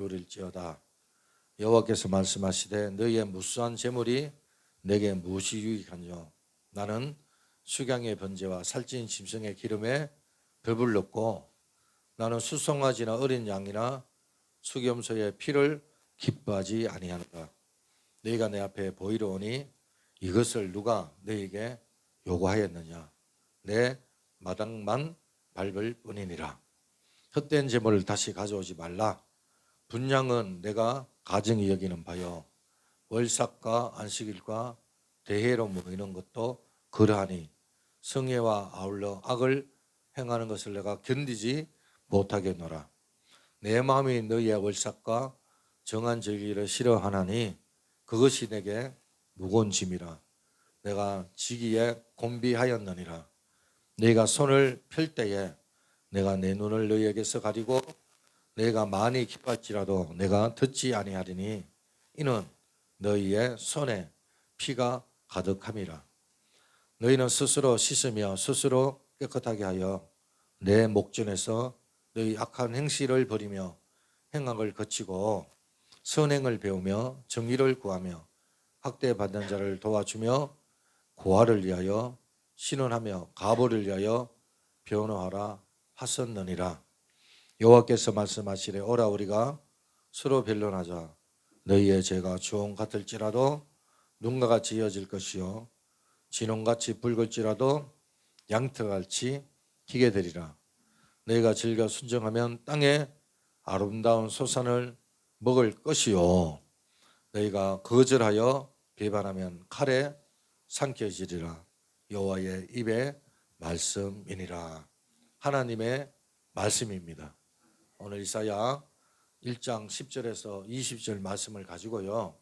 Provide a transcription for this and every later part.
누릴지어다. 여호와께서 말씀하시되 너희의 무수한 재물이 내게 무엇이 유익하뇨? 나는 수강의 번제와 살찐 짐승의 기름에 배불렀고 나는 수송아지나 어린 양이나 수겸소의 피를 기뻐하지 아니하노라. 너희가 내 앞에 보이러 오니 이것을 누가 너희에게 요구하였느냐? 내 마당만 밟을 뿐이니라. 헛된 재물을 다시 가져오지 말라. 분향은 내가 가증히 여기는 바요 월삭과 안식일과 대회로 모이는 것도 그러하니 성회와 아울러 악을 행하는 것을 내가 견디지 못하겠노라. 내 마음이 너희의 월삭과 정한 절기를 싫어하나니 그것이 내게 무거운 짐이라. 내가 지기에 곤비하였느니라. 너희가 손을 펼 때에 내가 내 눈을 너희에게서 가리고 너희가 많이 기뻐할지라도 내가 듣지 아니하리니 이는 너희의 손에 피가 가득함이라. 너희는 스스로 씻으며 스스로 깨끗하게 하여 내 목전에서 너희 악한 행실을 버리며 행악을 거치고 선행을 배우며 정의를 구하며 학대받는 자를 도와주며 고아를 위하여 신원하며 가보를 위하여 변호하라 하셨느니라. 여호와께서 말씀하시되 오라 우리가 서로 변론하자. 너희의 죄가 주홍 같을지라도 눈과 같이 이어질 것이요 진홍같이 붉을지라도 양털같이 희게 되리라. 너희가 즐겨 순종하면 땅에 아름다운 소산을 먹을 것이요 너희가 거절하여 배반하면 칼에 삼켜지리라. 여호와의 입의 말씀이니라. 하나님의 말씀입니다. 오늘 이사야 1장 10절에서 20절 말씀을 가지고요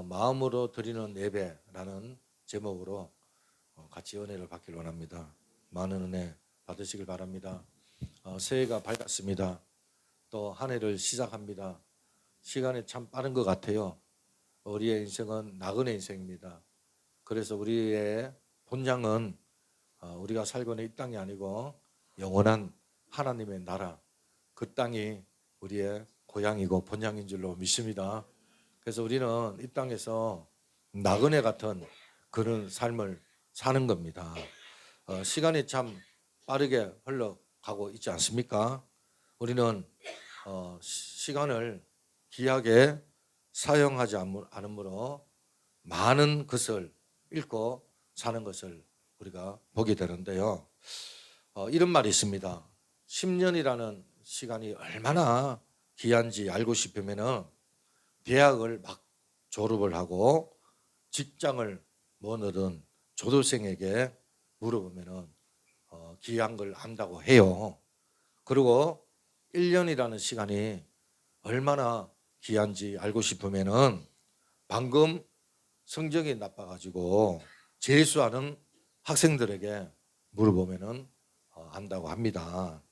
마음으로 드리는 예배라는 제목으로 같이 은혜를 받기를 원합니다. 많은 은혜 받으시길 바랍니다. 새해가 밝았습니다. 또 한 해를 시작합니다. 시간이 참 빠른 것 같아요. 우리의 인생은 나그네 인생입니다. 그래서 우리의 본향은 우리가 살고 있는 이 땅이 아니고 영원한 하나님의 나라, 그 땅이 우리의 고향이고 본향인 줄로 믿습니다. 그래서 우리는 이 땅에서 나그네 같은 그런 삶을 사는 겁니다. 시간이 참 빠르게 흘러가고 있지 않습니까? 우리는 시간을 귀하게 사용하지 않으므로 많은 것을 읽고 사는 것을 우리가 보게 되는데요. 이런 말이 있습니다. 10년이라는 시간이 얼마나 귀한지 알고 싶으면은 대학을 막 졸업을 하고 직장을 못 얻은 조도생에게 물어보면은 귀한 걸 안다고 해요. 그리고 1년이라는 시간이 얼마나 귀한지 알고 싶으면은 방금 성적이 나빠가지고 재수하는 학생들에게 물어보면은 안다고 합니다.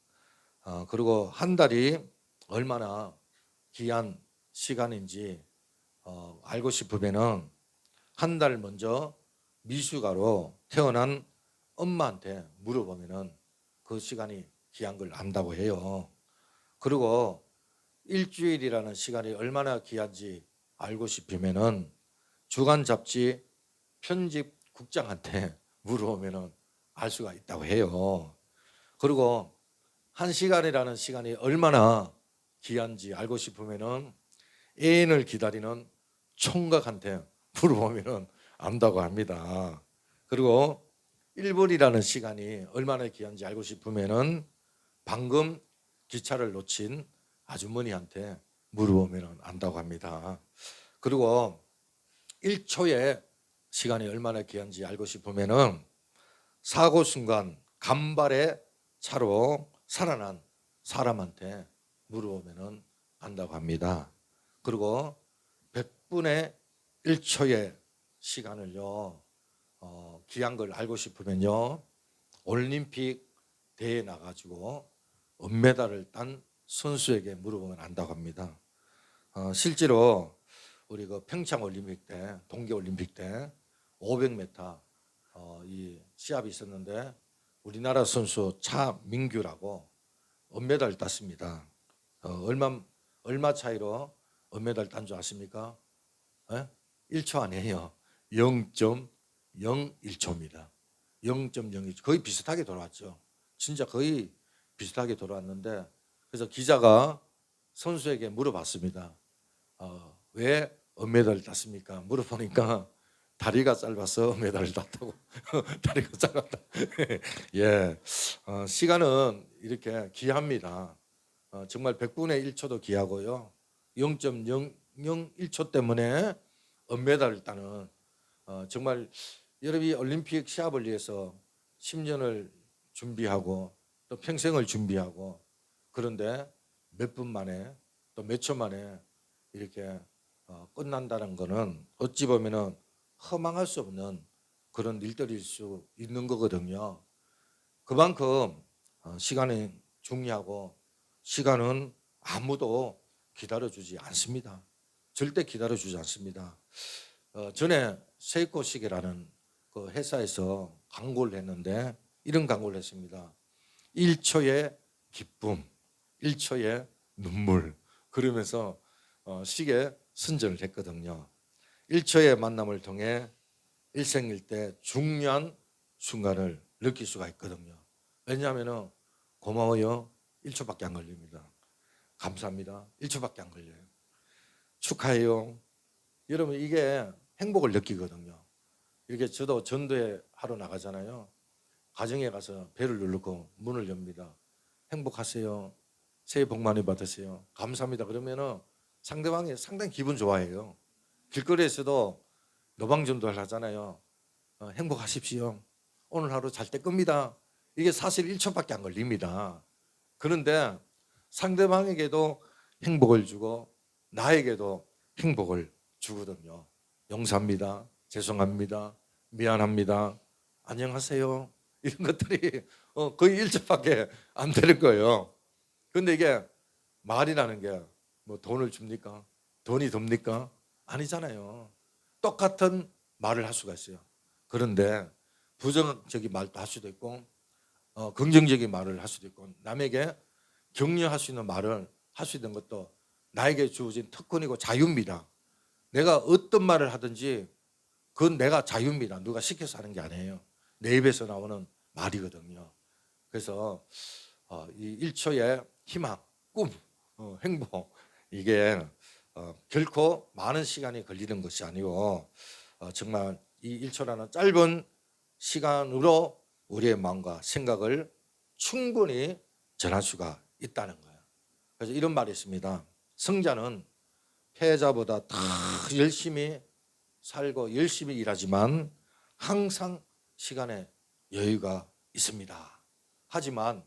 그리고 한 달이 얼마나 귀한 시간인지 알고 싶으면은 한 달 먼저 미숙아로 태어난 엄마한테 물어보면은 그 시간이 귀한 걸 안다고 해요. 그리고 일주일이라는 시간이 얼마나 귀한지 알고 싶으면은 주간 잡지 편집국장한테 물어보면은 알 수가 있다고 해요. 그리고 1시간이라는 시간이 얼마나 귀한지 알고 싶으면은 애인을 기다리는 총각한테 물어보면은 안다고 합니다. 그리고 1분이라는 시간이 얼마나 귀한지 알고 싶으면은 방금 기차를 놓친 아주머니한테 물어보면은 안다고 합니다. 그리고 1초의 시간이 얼마나 귀한지 알고 싶으면은 사고 순간 간발의 차로 살아난 사람한테 물어보면은 안다고 합니다. 그리고 100분의 1초의 시간을요 귀한 걸 알고 싶으면요 올림픽 대회에 나가지고 은메달을 딴 선수에게 물어보면 안다고 합니다. 실제로 우리 그 평창 올림픽 때, 동계 올림픽 때 500m 이 시합이 있었는데 우리나라 선수 차민규라고 은메달을 땄습니다. 얼마 얼마 차이로 은메달 딴 줄 아십니까? 1초 아니에요. 0.01초입니다. 0.01초. 거의 비슷하게 돌아왔죠. 진짜 거의 비슷하게 돌아왔는데, 그래서 기자가 선수에게 물어봤습니다. 왜 은메달을 땄습니까? 물어보니까 다리가 짧아서 은메달을 땄다고. 다리가 짧았다. 예, 시간은 이렇게 귀합니다. 정말 100분의 1초도 귀하고요. 0.001초 때문에 은메달을 따는, 정말 여러분이 올림픽 시합을 위해서 10년을 준비하고 또 평생을 준비하고, 그런데 몇 분 만에 또 몇 초 만에 이렇게 끝난다는 것은 어찌 보면은 허망할 수 없는 그런 일들일 수 있는 거거든요. 그만큼 시간이 중요하고, 시간은 아무도 기다려주지 않습니다. 절대 기다려주지 않습니다. 전에 세이코시계라는 그 회사에서 광고를 했는데 이런 광고를 했습니다. 1초의 기쁨, 1초의 눈물, 그러면서 시계 선전을 했거든요. 1초의 만남을 통해 일생일대 중요한 순간을 느낄 수가 있거든요. 왜냐하면 고마워요, 1초밖에 안 걸립니다. 감사합니다, 1초밖에 안 걸려요. 축하해요. 여러분, 이게 행복을 느끼거든요. 이렇게 저도 전도회 하러 나가잖아요. 가정에 가서 배를 누르고 문을 엽니다. 행복하세요, 새해 복 많이 받으세요, 감사합니다. 그러면은 상대방이 상당히 기분 좋아해요. 길거리에서도 노방전도를 하잖아요. 행복하십시오, 오늘 하루 잘 때 겁니다. 이게 사실 1초밖에 안 걸립니다. 그런데 상대방에게도 행복을 주고 나에게도 행복을 주거든요. 용서합니다, 죄송합니다, 미안합니다, 안녕하세요, 이런 것들이 거의 1초밖에 안 되는 거예요. 그런데 이게 말이라는 게 뭐 돈을 줍니까? 돈이 돕니까? 아니잖아요. 똑같은 말을 할 수가 있어요. 그런데 부정적인 말도 할 수도 있고, 긍정적인 말을 할 수도 있고, 남에게 격려할 수 있는 말을 할 수 있는 것도 나에게 주어진 특권이고 자유입니다. 내가 어떤 말을 하든지 그건 내가 자유입니다. 누가 시켜서 하는 게 아니에요. 내 입에서 나오는 말이거든요. 그래서 이 1초의 희망, 꿈, 행복, 이게 결코 많은 시간이 걸리는 것이 아니고, 정말 이 1초라는 짧은 시간으로 우리의 마음과 생각을 충분히 전할 수가 있다는 거예요. 그래서 이런 말이 있습니다. 승자는 패자보다 더 열심히 살고 열심히 일하지만 항상 시간에 여유가 있습니다. 하지만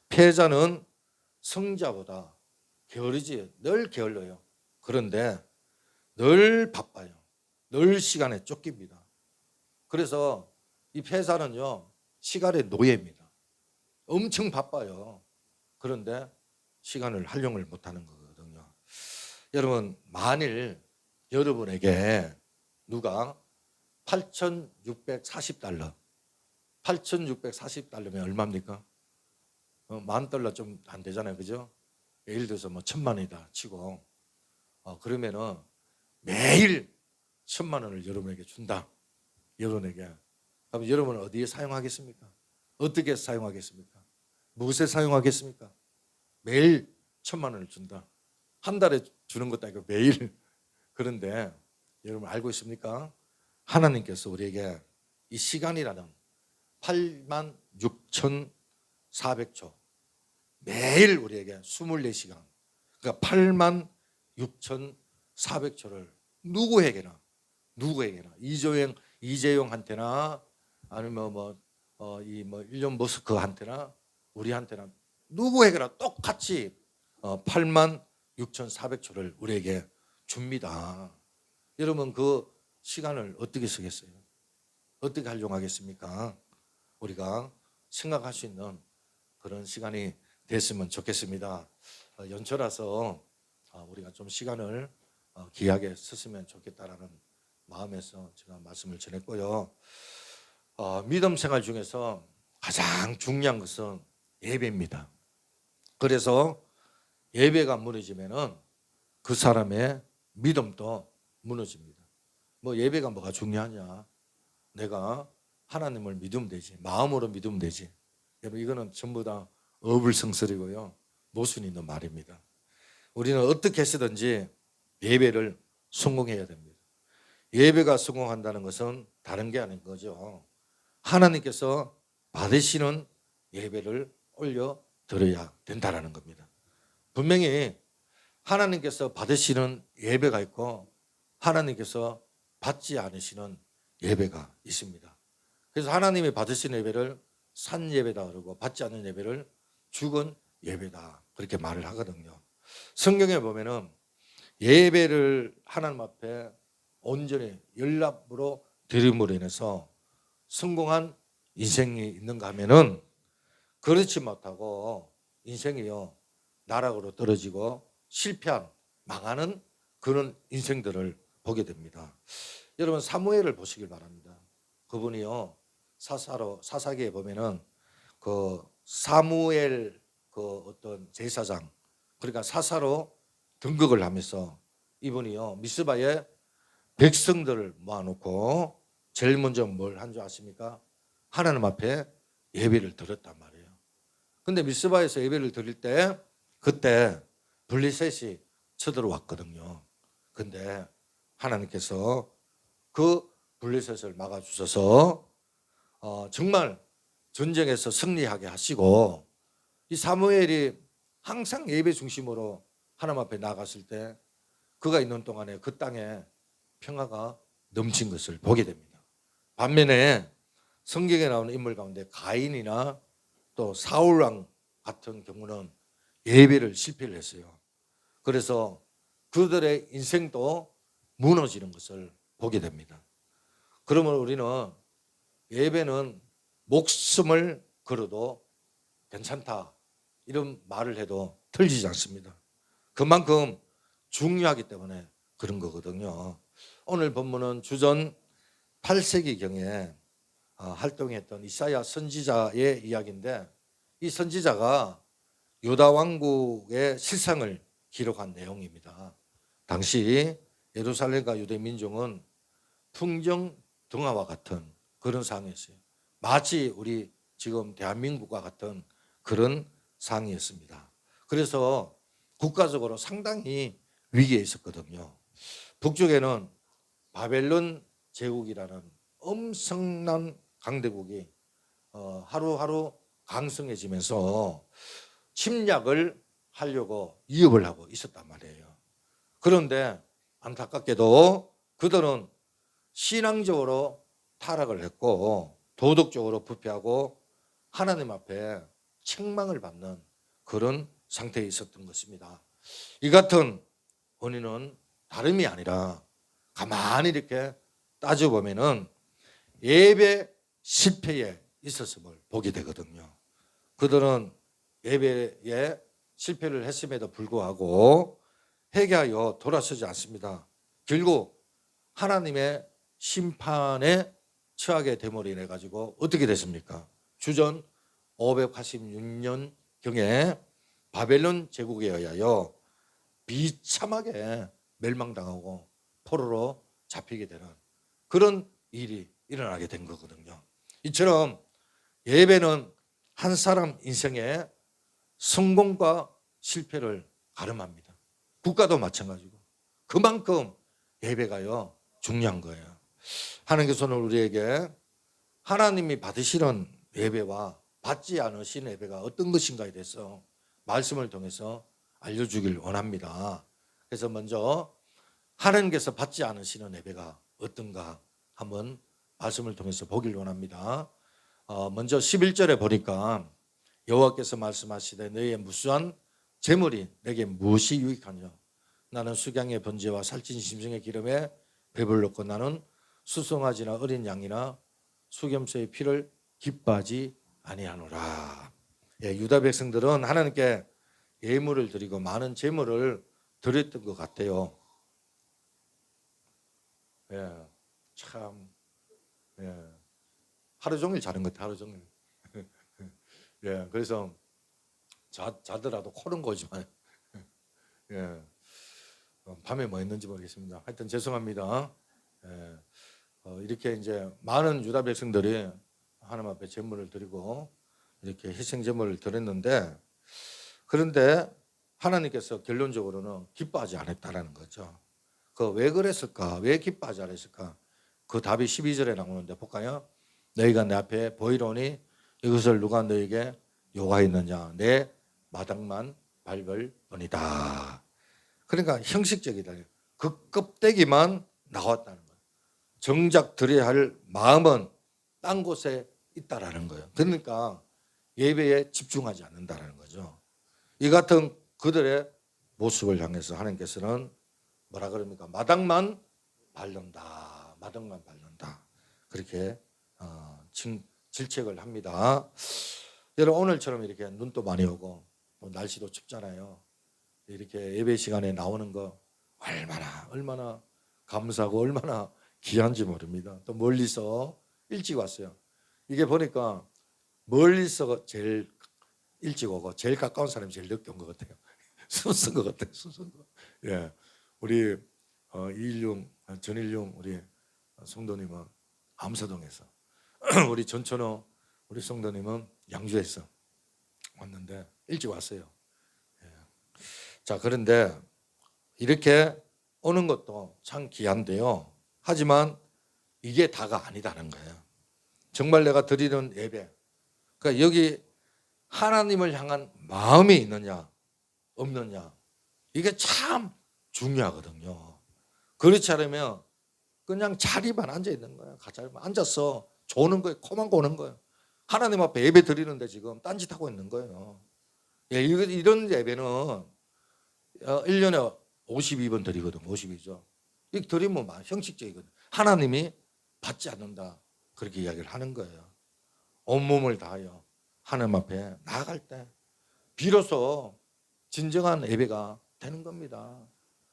패자는 승자보다 게으르지, 늘 게을러요. 그런데 늘 바빠요. 늘 시간에 쫓깁니다. 그래서 이 패자는요, 시간의 노예입니다. 엄청 바빠요. 그런데 시간을 활용을 못하는 거거든요. 여러분, 만일 여러분에게 누가 8,640달러, 8,640달러면 얼마입니까? $10,000 좀 안 되잖아요, 그죠? 예를 들어서 뭐 1,000만 원이다 치고, 그러면은 매일 1,000만 원을 여러분에게 준다. 여러분에게. 그럼 여러분은 어디에 사용하겠습니까? 어떻게 사용하겠습니까? 무엇에 사용하겠습니까? 매일 1,000만 원을 준다. 한 달에 주는 것도 아니고 매일. 그런데 여러분 알고 있습니까? 하나님께서 우리에게 이 시간이라는 86,400초, 매일 우리에게 24시간, 그러니까 86,400초를 누구에게나 이재용한테나 아니면 일론 머스크한테나 우리한테나 누구에게나 똑같이 86,400초를 우리에게 줍니다. 여러분, 그 시간을 어떻게 쓰겠어요? 어떻게 활용하겠습니까? 우리가 생각할 수 있는 그런 시간이 됐으면 좋겠습니다. 연초라서 우리가 좀 시간을 귀하게 썼으면 좋겠다라는 마음에서 제가 말씀을 전했고요. 믿음 생활 중에서 가장 중요한 것은 예배입니다. 그래서 예배가 무너지면은 그 사람의 믿음도 무너집니다. 뭐 예배가 뭐가 중요하냐? 내가 하나님을 믿으면 되지. 마음으로 믿으면 되지. 여러분 이거는 전부 다 어불성설이고요. 모순 있는 말입니다. 우리는 어떻게 해서든지 예배를 성공해야 됩니다. 예배가 성공한다는 것은 다른 게 아닌 거죠. 하나님께서 받으시는 예배를 올려 드려야 된다는 겁니다. 분명히 하나님께서 받으시는 예배가 있고 하나님께서 받지 않으시는 예배가 있습니다. 그래서 하나님이 받으시는 예배를 산 예배다 그러고 받지 않는 예배를 죽은 예배다 그렇게 말을 하거든요. 성경에 보면은 예배를 하나님 앞에 온전히 연락으로 드림으로 인해서 성공한 인생이 있는가 하면은 그렇지 못하고 인생이요 나락으로 떨어지고 실패한 망하는 그런 인생들을 보게 됩니다. 여러분 사무엘을 보시길 바랍니다. 그분이요 사사기에 보면은 그 사무엘 그 어떤 제사장 그러니까 사사로 등극을 하면서 이분이요 미스바에 백성들을 모아놓고 제일 먼저 뭘 한 줄 아십니까? 하나님 앞에 예배를 드렸단 말이에요. 근데 미스바에서 예배를 드릴 때 그때 블레셋이 쳐들어왔거든요. 근데 하나님께서 그 블레셋을 막아주셔서 정말 전쟁에서 승리하게 하시고 이 사무엘이 항상 예배 중심으로 하나님 앞에 나갔을 때 그가 있는 동안에 그 땅에 평화가 넘친 것을 보게 됩니다. 반면에 성경에 나오는 인물 가운데 가인이나 또 사울왕 같은 경우는 예배를 실패를 했어요. 그래서 그들의 인생도 무너지는 것을 보게 됩니다. 그러면 우리는 예배는 목숨을 걸어도 괜찮다 이런 말을 해도 틀리지 않습니다. 그만큼 중요하기 때문에 그런 거거든요. 오늘 본문은 주전 8세기경에 활동했던 이사야 선지자의 이야기인데 이 선지자가 유다 왕국의 실상을 기록한 내용입니다. 당시 예루살렘과 유대 민족은 풍정등화와 같은 그런 상황이었어요. 마치 우리 지금 대한민국과 같은 그런 상황이었습니다. 그래서 국가적으로 상당히 위기에 있었거든요. 북쪽에는 바벨론 제국이라는 엄청난 강대국이 하루하루 강성해지면서 침략을 하려고 위협을 하고 있었단 말이에요. 그런데 안타깝게도 그들은 신앙적으로 타락을 했고 도덕적으로 부패하고 하나님 앞에 책망을 받는 그런 상태에 있었던 것입니다. 이 같은 원인은 다름이 아니라 가만히 이렇게 따져보면은 예배 실패에 있었음을 보게 되거든요. 그들은 예배에 실패를 했음에도 불구하고 회개하여 돌아서지 않습니다. 결국 하나님의 심판에 처하게 됨으로 인해 가지고 어떻게 됐습니까? 주전 586년경에 바벨론 제국에 의하여 비참하게 멸망당하고 포로로 잡히게 되는 그런 일이 일어나게 된 거거든요. 이처럼 예배는 한 사람 인생의 성공과 실패를 가름합니다. 국가도 마찬가지고 그만큼 예배가요 중요한 거예요. 하나님께서 오늘 우리에게 하나님이 받으시는 예배와 받지 않으신 예배가 어떤 것인가에 대해서 말씀을 통해서 알려주길 원합니다. 그래서 먼저 하나님께서 받지 않으시는 예배가 어떤가 한번 말씀을 통해서 보길 원합니다. 먼저 11절에 보니까 여호와께서 말씀하시되 너희의 무수한 재물이 내게 무엇이 유익하냐 나는 수강의 번제와 살찐 심승의 기름에 배불렀고 나는 수송아지나 어린 양이나 수염소의 피를 기뻐하지 아니하노라. 유다 백성들은 하나님께 예물을 드리고 많은 재물을 드렸던 것 같아요. 참 하루 종일 자는 것 같아요. 하루 종일. 그래서 자더라도 코는 고지만 밤에 뭐 했는지 모르겠습니다. 하여튼 죄송합니다. 예, 이렇게 이제 많은 유다 백성들이 하나님 앞에 제물을 드리고 이렇게 희생 제물을 드렸는데, 그런데 하나님께서 결론적으로는 기뻐하지 않았다라는 거죠. 그 왜 그랬을까? 왜 기뻐하지 않았을까? 그 답이 12절에 나오는데 볼까요? 너희가 내 앞에 보이로니 이것을 누가 너희에게 요구하였느냐? 내 마당만 밟을뿐이다. 그러니까 형식적이다. 그 껍데기만 나왔다는 거예요. 정작 드려야 할 마음은 딴 곳에 있다라는 거예요. 그러니까 예배에 집중하지 않는다라는 거죠. 이 같은 그들의 모습을 향해서 하나님께서는 뭐라 그럽니까? 마당만 밟는다. 마당만 밟는다. 그렇게 질책을 합니다. 여러분, 오늘처럼 이렇게 눈도 많이 오고 날씨도 춥잖아요. 이렇게 예배 시간에 나오는 거 얼마나 감사하고 얼마나 귀한지 모릅니다. 또 멀리서 일찍 왔어요. 이게 보니까 멀리서 제일 일찍 오고 제일 가까운 사람이 제일 늦게 온 것 같아요. 순서인 것 같아요. 순서인 것. 예, 우리 전일용 우리 성도님은 암사동에서 우리 전천호 우리 성도님은 양주에서 왔는데 일찍 왔어요. 예. 자, 그런데 이렇게 오는 것도 참 귀한데요. 하지만 이게 다가 아니다는 거예요. 정말 내가 드리는 예배, 그러니까 여기 하나님을 향한 마음이 있느냐 없느냐, 이게 참 중요하거든요. 그렇지 않으면 그냥 자리만 앉아 있는 거예요. 자리만 앉아서 조는 거예요. 코만 고는 거예요. 하나님 앞에 예배 드리는데 지금 딴짓하고 있는 거예요. 예, 이런 예배는 1년에 52번 드리거든. 52죠. 이거 드리면 형식적이거든. 하나님이 받지 않는다, 그렇게 이야기를 하는 거예요. 온몸을 다하여 하나님 앞에 나아갈 때 비로소 진정한 예배가 되는 겁니다.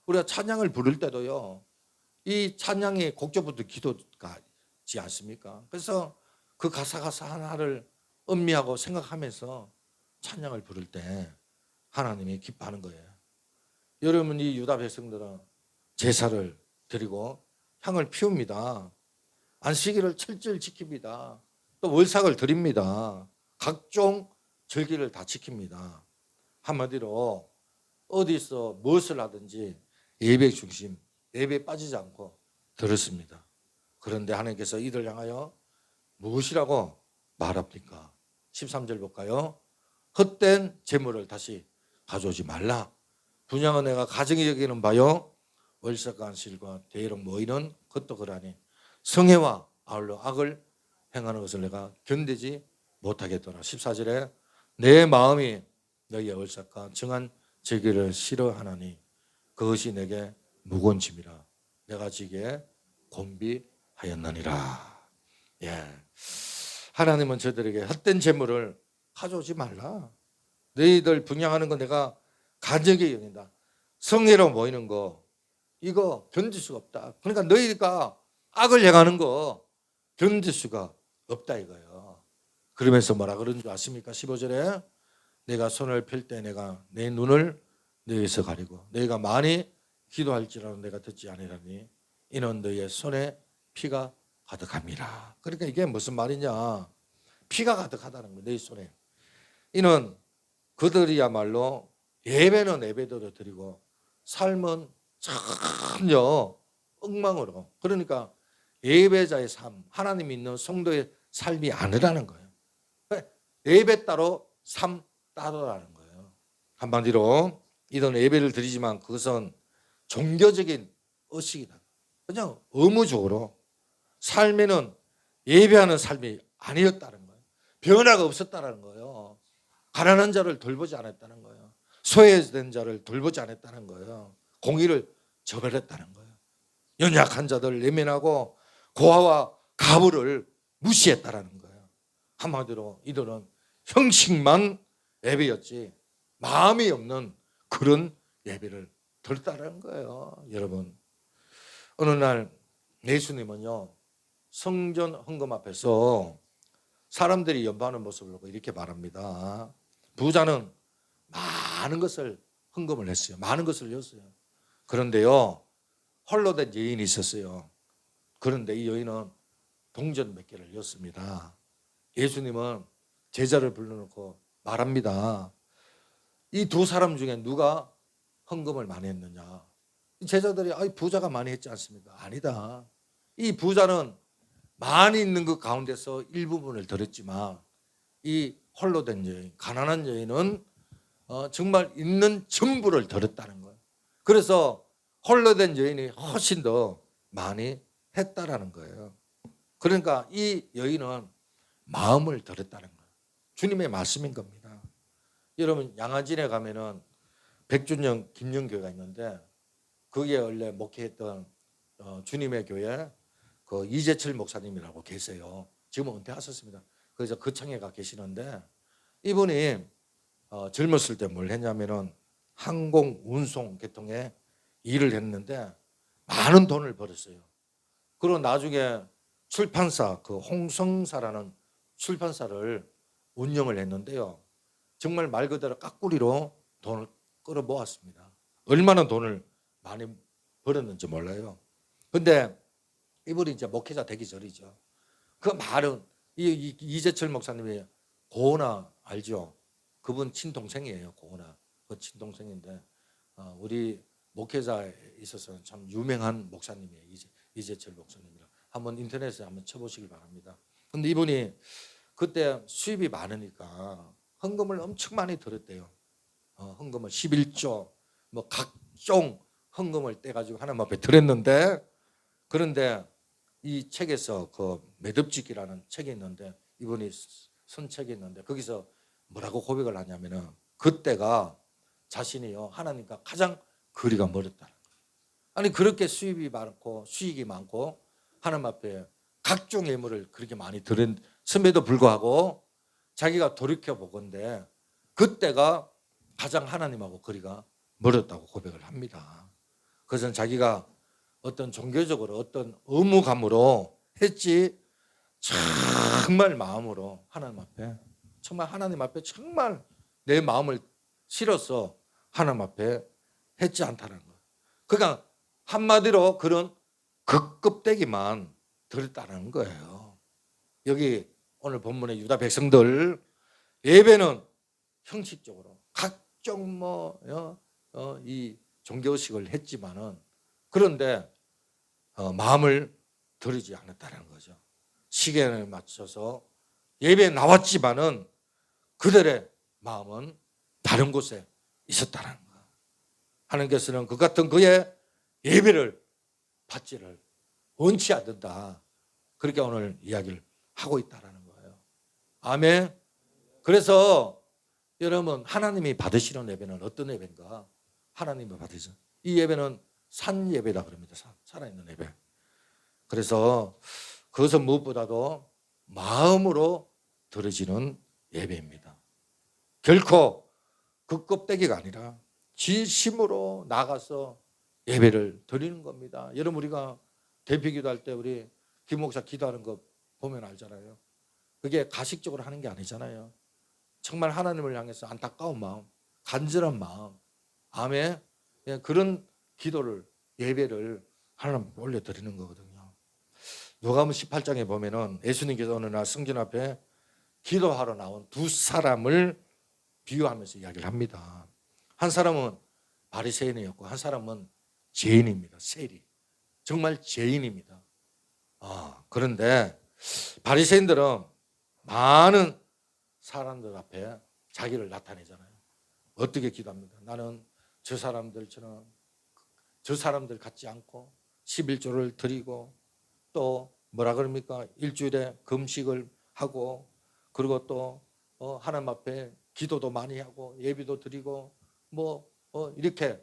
우리가 찬양을 부를 때도요, 이 찬양의 곡조부터 기도가지 않습니까? 그래서 그 가사 하나를 음미하고 생각하면서 찬양을 부를 때 하나님이 기뻐하는 거예요. 여러분, 이 유다 백성들은 제사를 드리고 향을 피웁니다. 안식일을 철저히 지킵니다. 또 월삭을 드립니다. 각종 절기를 다 지킵니다. 한마디로 어디서 무엇을 하든지 예배 중심, 예배에 빠지지 않고 들었습니다. 그런데 하나님께서 이들 향하여 무엇이라고 말합니까? 13절 볼까요? 헛된 재물을 다시 가져오지 말라. 분양은 내가 가정이 여기는 바요, 월삭과 안식일과 대회로 모이는 것도 그러하니 성회와 아울러 악을 행하는 것을 내가 견디지 못하겠더라. 14절에 내 마음이 너희의 월삭과 정한 절기를 싫어하나니 그것이 내게 무거운 짐이라 내가 지게 곤비하였느니라. 예, 하나님은 저들에게 헛된 재물을 가져오지 말라. 너희들 분양하는 거 내가 간절히 여긴다. 성회로 모이는 거 이거 견딜 수가 없다. 그러니까 너희가 악을 행하는 거 견딜 수가 없다 이거예요. 그러면서 뭐라 그러는 줄 아십니까? 15절에 내가 손을 펼 때 내가 내 눈을 너희에서 가리고 너희가 많이 기도할지라도 내가 듣지 아니하니 이는 너희의 손에 피가 가득함이라. 그러니까 이게 무슨 말이냐? 피가 가득하다는 거예요. 너희 손에. 이는 그들이야말로 예배는 예배대로 드리고 삶은 전혀 엉망으로, 그러니까 예배자의 삶, 하나님 믿는 성도의 삶이 아니라는 거예요. 예배 따로 삶 따로라는 거예요. 한마디로 이런 예배를 드리지만 그것은 종교적인 의식이다. 그냥 의무적으로 삶에는 예배하는 삶이 아니었다는 거예요. 변화가 없었다는 거예요. 가난한 자를 돌보지 않았다는 거예요. 소외된 자를 돌보지 않았다는 거예요. 공의를 저버렸다는 거예요. 연약한 자들 예민하고 고아와 가부를 무시했다는 거예요. 한마디로 이들은 형식만 예배였지 마음이 없는 그런 예배를 드렸다는 거예요. 여러분, 어느 날 예수님은요 성전 헌금 앞에서 사람들이 연보하는 모습을 보고 이렇게 말합니다. 부자는 많은 것을 헌금을 했어요. 많은 것을 였어요. 그런데요, 홀로 된 여인이 있었어요. 그런데 이 여인은 동전 몇 개를 였습니다. 예수님은 제자를 불러놓고 말합니다. 이 두 사람 중에 누가 헌금을 많이 했느냐? 제자들이 부자가 많이 했지 않습니까? 아니다. 이 부자는 많이 있는 그 가운데서 일부분을 드렸지만 이 홀로 된 여인, 가난한 여인은 정말 있는 전부를 드렸다는 거예요. 그래서 홀로 된 여인이 훨씬 더 많이 했다라는 거예요. 그러니까 이 여인은 마음을 드렸다는 거예요. 주님의 말씀인 겁니다. 여러분, 양화진에 가면은 백준영 김영교회가 있는데 거기에 원래 목회했던 주님의 교회 그 이재철 목사님이라고 계세요. 지금은 은퇴하셨습니다. 그래서 거창에 가 계시는데 이분이 젊었을 때 뭘 했냐면은 항공 운송 계통에 일을 했는데 많은 돈을 벌었어요. 그리고 나중에 출판사, 그 홍성사라는 출판사를 운영을 했는데요. 정말 말 그대로 깍구리로 돈을 끌어 모았습니다. 얼마나 돈을 많이 벌었는지 몰라요. 근데 이분이 이제 목회자 되기 전이죠. 그 말은 이재철 목사님이 고은아 알죠? 그분 친동생이에요. 고은아 그 친동생인데 우리 목회자에 있어서는 참 유명한 목사님이에요. 이재철 목사님이라 한번 인터넷에 한번 쳐보시길 바랍니다. 근데 이분이 그때 수입이 많으니까 헌금을 엄청 많이 들었대요. 헌금을 11조 뭐 각종 헌금을 떼가지고 하나님 앞에 드렸는데, 그런데 이 책에서 그 매듭짓기라는 책이 있는데 이분이 쓴 책이 있는데 거기서 뭐라고 고백을 하냐면은 그때가 자신이요 하나님과 가장 거리가 멀었다는 거예요. 아니 그렇게 수입이 많고 수익이 많고 하나님 앞에 각종 예물을 그렇게 많이 드렸음에도 불구하고 자기가 돌이켜 보건대 그때가 가장 하나님하고 거리가 멀었다고 고백을 합니다. 그것은 자기가 어떤 종교적으로 어떤 의무감으로 했지 정말 마음으로 하나님 앞에 정말 내 마음을 실어서 하나님 앞에 했지 않다는 거예요. 그러니까 한마디로 그런 극껍데기만 드렸다는 거예요. 여기 오늘 본문의 유다 백성들 예배는 형식적으로 각종 이 종교식을 했지만은 그런데 마음을 드리지 않았다는 거죠. 시간을 맞춰서 예배에 나왔지만은 그들의 마음은 다른 곳에 있었다는 거예요. 하나님께서는 그 같은 그의 예배를 받지를 원치 않는다. 그렇게 오늘 이야기를 하고 있다는 거예요. 아멘. 그래서 여러분 하나님이 받으시는 예배는 어떤 예배인가? 하나님이 받으시는 이 예배는 산 예배다 그럽니다. 살아있는 예배. 그래서 그것은 무엇보다도 마음으로 드려지는 예배입니다. 결코 그 껍데기가 아니라 진심으로 나가서 예배를 드리는 겁니다. 여러분 우리가 대표 기도할 때 우리 김 목사 기도하는 거 보면 알잖아요. 그게 가식적으로 하는 게 아니잖아요. 정말 하나님을 향해서 안타까운 마음, 간절한 마음, 아멘. 그런 기도를 예배를 하나님 올려드리는 거거든요. 누가복음 18장에 보면은 예수님께서 어느 날 성전 앞에 기도하러 나온 두 사람을 비유하면서 이야기를 합니다. 한 사람은 바리새인이었고 한 사람은 죄인입니다. 세리. 정말 죄인입니다. 그런데 바리새인들은 많은 사람들 앞에 자기를 나타내잖아요. 어떻게 기도합니까? 나는 저 사람들처럼 저 사람들 같지 않고 11조를 드리고 또 뭐라 그럽니까? 일주일에 금식을 하고 그리고 또 하나님 앞에 기도도 많이 하고 예비도 드리고 이렇게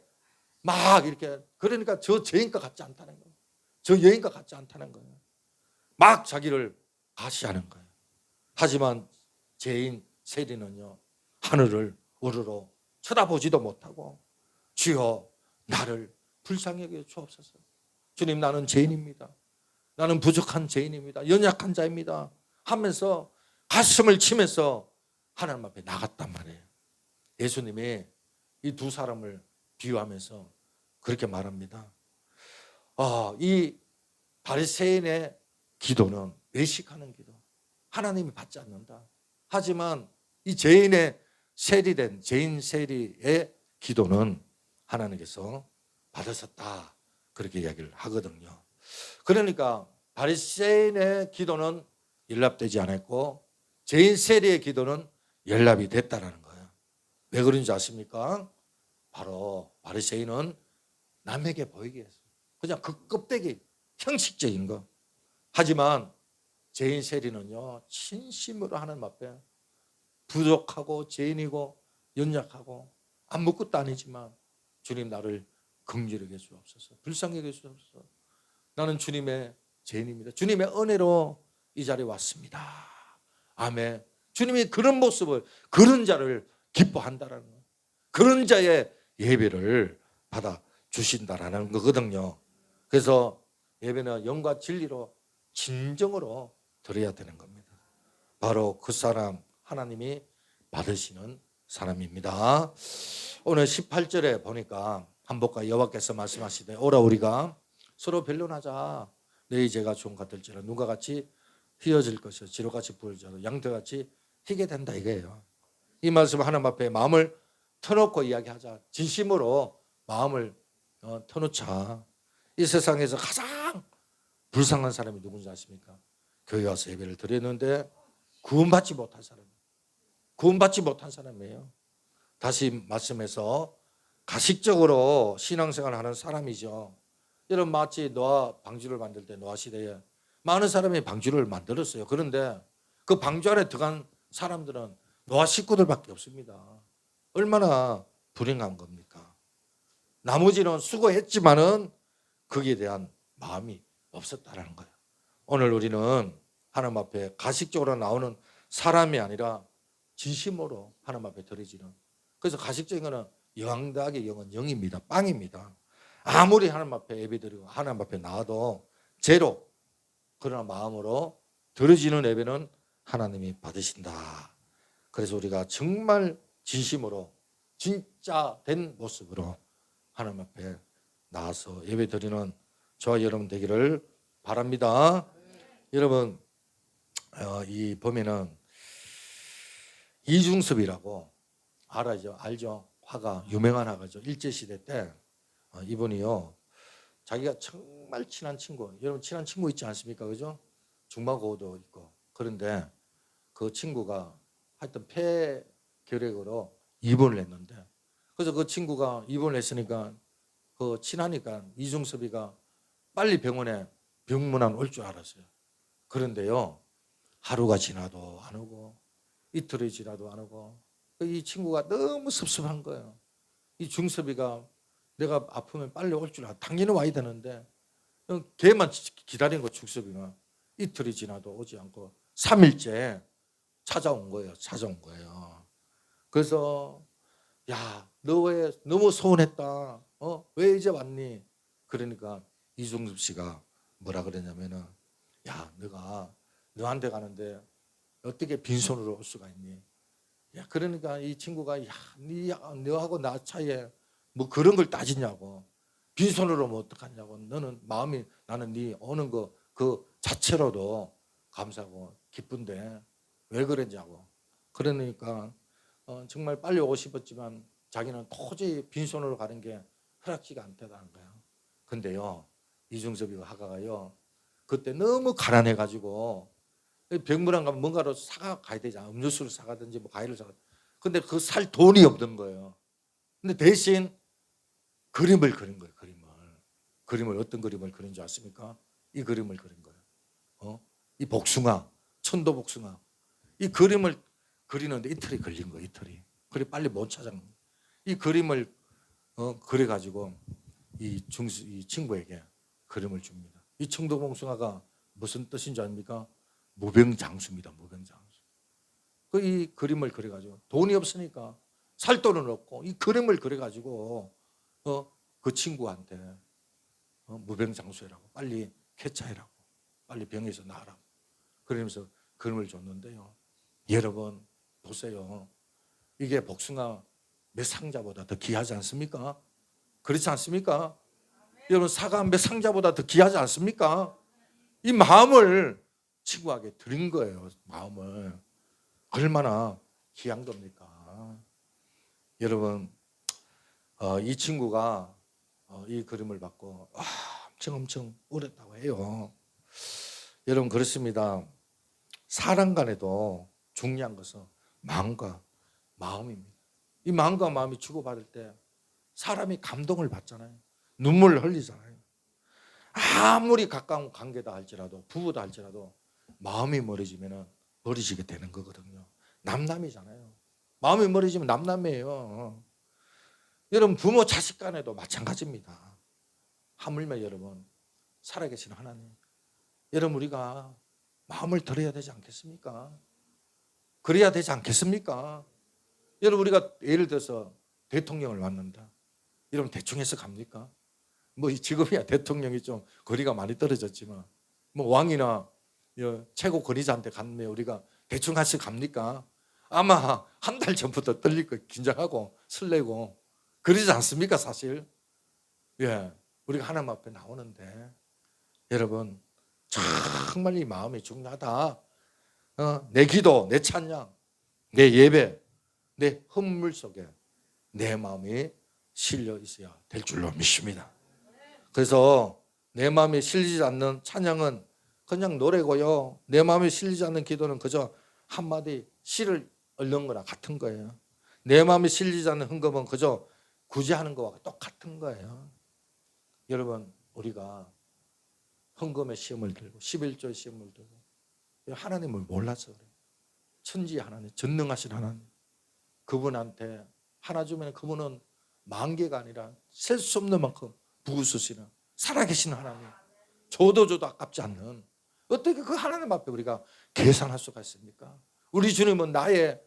막 이렇게 그러니까 저 죄인과 같지 않다는 거예요. 저 여인과 같지 않다는 거예요. 막 자기를 과시하는 거예요. 하지만 죄인 세리는요 하늘을 우러러 쳐다보지도 못하고 주여 나를 불쌍히 여겨 주옵소서. 주님 나는 죄인입니다. 나는 부족한 죄인입니다. 연약한 자입니다. 하면서 가슴을 치면서 하나님 앞에 나갔단 말이에요. 예수님이 이 두 사람을 비유하면서 그렇게 말합니다. 이 바리새인의 기도는 외식하는 기도. 하나님이 받지 않는다. 하지만 이 죄인의 세리된 죄인 세리의 기도는 하나님께서 받으셨다. 그렇게 이야기를 하거든요. 그러니까 바리새인의 기도는 연락되지 않았고 죄인 세리의 기도는 연락이 됐다라는 거예요. 왜 그런지 아십니까? 바로 바리새인은 남에게 보이게 했어요. 그냥 그 껍데기 형식적인 거. 하지만 죄인 세리는요 진심으로 하나님 앞에 부족하고 죄인이고 연약하고 아무것도 아니지만 주님 나를 긍휼히 여기시옵소서, 불쌍히 여기시옵소서. 나는 주님의 죄인입니다. 주님의 은혜로 이 자리에 왔습니다. 아멘. 주님이 그런 모습을, 그런 자를 기뻐한다라는 거예요. 그런 자의 예배를 받아 주신다라는 거거든요. 그래서 예배는 영과 진리로 진정으로 드려야 되는 겁니다. 바로 그 사람 하나님이 받으시는 사람입니다. 오늘 18절에 보니까 한복과 여호와께서 말씀하시되 오라 우리가 서로 변론하자. 너희 죄가 종 같을지라 누가 같이 휘어질 것이요 지로같이 부을지라 양떼같이 튀게 된다 이거예요. 이 말씀 하나님 앞에 마음을 터놓고 이야기하자. 진심으로 마음을 터놓자. 이 세상에서 가장 불쌍한 사람이 누군지 아십니까? 교회 와서 예배를 드렸는데 구원받지 못한 사람, 구원받지 못한 사람이에요. 다시 말씀해서 가식적으로 신앙생활을 하는 사람이죠. 여러분 마치 노아 방주를 만들 때 노아 시대에 많은 사람이 방주를 만들었어요. 그런데 그 방주 안에 들어간 사람들은 노아 식구들밖에 없습니다. 얼마나 불행한 겁니까? 나머지는 수고했지만은 거기에 대한 마음이 없었다라는 거예요. 오늘 우리는 하나님 앞에 가식적으로 나오는 사람이 아니라 진심으로 하나님 앞에 드려지는. 그래서 가식적인 거는 영 더하기 영은 영입니다. 빵입니다. 아무리 하나님 앞에 예배드리고 하나님 앞에 나와도 제로, 그러나 마음으로 드려지는 예배는 하나님이 받으신다. 그래서 우리가 정말 진심으로 진짜 된 모습으로 하나님 앞에 나와서 예배드리는 저와 여러분 되기를 바랍니다. 여러분 이 보면은 이중섭이라고 알죠? 화가 유명한 화가죠. 일제시대 때 이분이요 자기가 정말 친한 친구, 여러분 친한 친구 있지 않습니까? 그죠? 중마고도 있고. 그런데 그 친구가 하여튼 폐결핵으로 입원을 했는데, 그래서 그 친구가 입원을 했으니까 그 친하니까 이중섭이가 빨리 병원에 병문안 올 줄 알았어요. 그런데요 하루가 지나도 안 오고 이틀이 지나도 안 오고 이 친구가 너무 섭섭한 거예요. 이 중섭이가 내가 아프면 빨리 올 줄 알아. 당연히 와야 되는데 걔만 기다린 거 중섭이가 이틀이 지나도 오지 않고 3일째 찾아온 거예요. 그래서 야, 너 왜 너무 서운했다. 왜 이제 왔니? 그러니까 이중섭 씨가 뭐라 그랬냐면은 야, 너가 너한테 가는데 어떻게 빈손으로 올 수가 있니? 야, 그러니까 이 친구가 야, 너하고 나 차이에 뭐 그런 걸 따지냐고. 빈손으로 뭐 어떡하냐고. 너는 마음이 나는 네 오는 거 그 자체로도 감사하고 기쁜데 왜 그랬냐고. 그러니까 정말 빨리 오고 싶었지만 자기는 도저히 빈손으로 가는 게 허락지가 않다는 거예요. 근데요 이중섭이 화가가요 그때 너무 가난해가지고 병문안 가면 뭔가로 사가 가야 되잖아. 음료수를 사가든지 뭐 과일을 사가. 근데 그 살 돈이 없는 거예요. 근데 대신 그림을 그린 거예요. 그림을 어떤 그림을 그린 줄 아십니까? 이 그림을 그린 거예요. 이 복숭아, 천도 복숭아. 이 그림을 그리는데 이틀이 걸린 거예요. 이틀이. 그래 빨리 못 찾아간 거예요. 이 그림을 그려가지고 이 친구에게 그림을 줍니다. 이 천도 복숭아가 무슨 뜻인 줄 아닙니까? 무병장수입니다. 무병장수. 이 그림을 그려가지고 돈이 없으니까 살 돈은 없고 이 그림을 그려가지고 그 친구한테 무병장수라고 빨리 쾌차해라고 빨리 병에서 나으라고 그러면서 그림을 줬는데요. 여러분 보세요. 이게 복숭아 몇 상자보다 더 귀하지 않습니까? 그렇지 않습니까? 여러분 사과 한 배 상자보다 더 귀하지 않습니까? 이 마음을 친구에게 드린 거예요. 마음을. 얼마나 귀한 겁니까? 여러분 이 친구가 이 그림을 받고 엄청 울었다고 해요. 여러분 그렇습니다. 사람 간에도 중요한 것은 마음과 마음입니다. 이 마음과 마음이 주고받을 때 사람이 감동을 받잖아요. 눈물을 흘리잖아요. 아무리 가까운 관계다 할지라도 부부다 할지라도 마음이 멀어지면 멀어지게 되는 거거든요. 남남이잖아요. 마음이 멀어지면 남남이에요. 여러분 부모 자식 간에도 마찬가지입니다. 하물며 여러분 살아계신 하나님, 여러분 우리가 마음을 들어야 되지 않겠습니까? 그래야 되지 않겠습니까? 여러분 우리가 예를 들어서 대통령을 만난다. 여러분 대충 해서 갑니까? 뭐 지금이야 대통령이 좀 거리가 많이 떨어졌지만 뭐 왕이나 최고 권위자한테 갔는데 우리가 대충 해서 갑니까? 아마 한 달 전부터 떨릴 거 긴장하고 설레고 그러지 않습니까 사실? 예, 우리가 하나님 앞에 나오는데 여러분 정말 이 마음이 중요하다. 내 기도, 내 찬양, 내 예배, 내 헌물 속에 내 마음이 실려 있어야 될 줄로 믿습니다. 그래서 내 마음이 실리지 않는 찬양은 그냥 노래고요. 내 마음이 실리지 않는 기도는 그저 한마디 시를 읊는 거나 같은 거예요. 내 마음이 실리지 않는 헌금은 그저 구제하는 거와 똑같은 거예요. 여러분 우리가 헌금의 시험을 들고 11조의 시험을 들고 하나님을 몰라서 그래요. 천지 하나님, 전능하신 하나님, 그분한테 하나 주면 그분은 만개가 아니라 셀 수 없는 만큼 부으시는 살아계신 하나님, 줘도 아깝지 않는, 어떻게 그 하나님 앞에 우리가 계산할 수가 있습니까? 우리 주님은 나의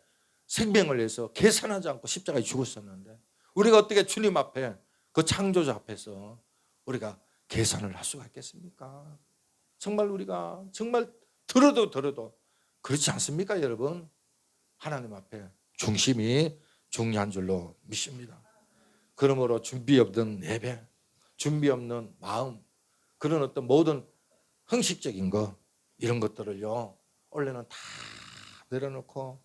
생명을 위해서 계산하지 않고 십자가에 죽었었는데 우리가 어떻게 주님 앞에 그 창조주 앞에서 우리가 계산을 할 수가 있겠습니까? 정말 우리가 정말 들어도 그렇지 않습니까 여러분? 하나님 앞에 중심이 중요한 줄로 믿습니다. 그러므로 준비 없는 예배, 준비 없는 마음, 그런 어떤 모든 형식적인 거 이런 것들을요 원래는 다 내려놓고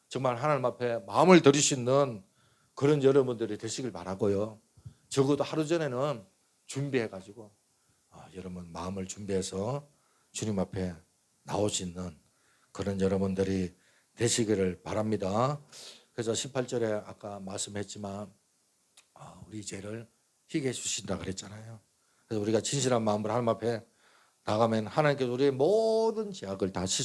정말 하나님 앞에 마음을 드릴 수 있는 그런 여러분들이 되시길 바라고요. 적어도 하루 전에는 준비해가지고 여러분 마음을 준비해서 주님 앞에 나올 수 있는 그런 여러분들이 되시기를 바랍니다. 그래서 18절에 아까 말씀했지만 우리 죄를 희게 해주신다 그랬잖아요. 그래서 우리가 진실한 마음으로 하나님 앞에 나가면 하나님께서 우리의 모든 죄악을 다 씻어